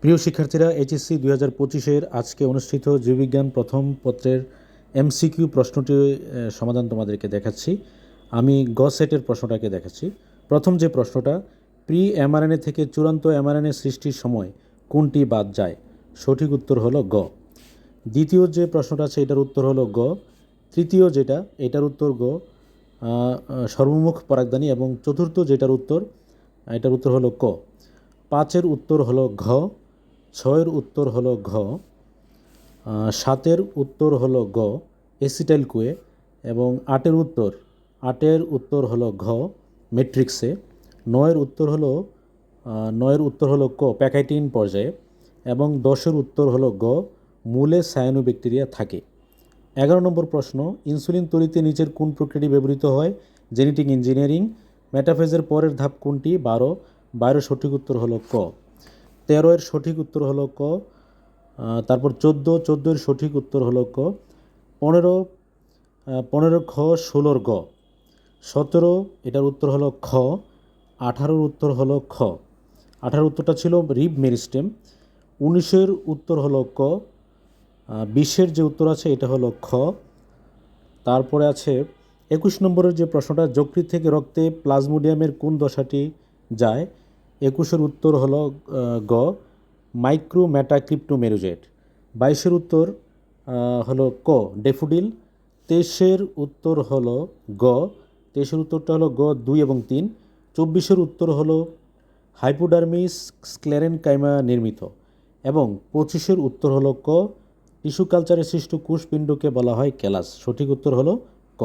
প্রিয় শিক্ষার্থীরা, এইচএসসি 2025-এর আজকে অনুষ্ঠিত জীববিজ্ঞান প্রথম পত্রের এমসিকিউ প্রশ্নটি সমাধান তোমাদেরকে দেখাচ্ছি। আমি গ সেটের প্রশ্নটাকে দেখাচ্ছি। প্রথম যে প্রশ্নটা, প্রি এমআরএনএ থেকে চূড়ান্ত এমআরএনএ সৃষ্টির সময় কোনটি বাদ যায়? সঠিক উত্তর হলো গ। দ্বিতীয় যে প্রশ্নটা আছে এটার উত্তর হলো গ। তৃতীয় যেটা, এটার উত্তর গ, সর্বমুখ পরাগধানী। এবং চতুর্থ যেটার উত্তর, এটার উত্তর হলো ক। 5-এর উত্তর হলো ঘ, 6-এর উত্তর হলো ঘ, 7-এর উত্তর হলো গ এসিটাইল কুয়ে, এবং 8-এর উত্তর হলো ঘ ম্যাট্রিক্সে, 9-এর উত্তর হলো ক প্যাকাইটিন পর্যায়ে, এবং 10-এর উত্তর হলো গ মূলে সায়ানোব্যাকটেরিয়া থাকে। 11 নম্বর প্রশ্ন, ইনসুলিন তৈরিতে নিচের কোন প্রক্রিয়াটি ব্যবহৃত হয়? Genetic engineering. মেটাফেজের পরের ধাপ কোনটি? 12-এর সঠিক উত্তর হলো ক। 13-এর সঠিক উত্তর হলো ক। তারপর 14-এর সঠিক উত্তর হলো ক। 15 খ, 16 গ, 17 এটার উত্তর হলো খ, 18-এর উত্তর হলো খ। 18-এর উত্তরটা ছিল রিব মেরিস্টেম। 19-এর উত্তর হলো ক। 20-এর যে উত্তর আছে এটা হলো খ। তারপরে আছে 21 নম্বরের যে প্রশ্নটা, যকৃৎ থেকে রক্তে প্লাজমোডিয়ামের কোন দশাটি যায়? 21-এর উত্তর হলো গ মাইক্রোমেটাক্রিপ্টোমেরোজেট। 22-এর উত্তর হলো ক ডেফোডিল। 23-এর উত্তর হলো গ, 23-এর উত্তরটা হলো গ 2 এবং 3। 24-এর উত্তর হলো হাইপোডার্মিস স্ক্লেরেনকাইমা নির্মিত। এবং 25-এর উত্তর হলো ক টিস্যু কালচারে সৃষ্ট কোষপিণ্ডকে বলা হয় ক্যালাস। সঠিক উত্তর হলো ক।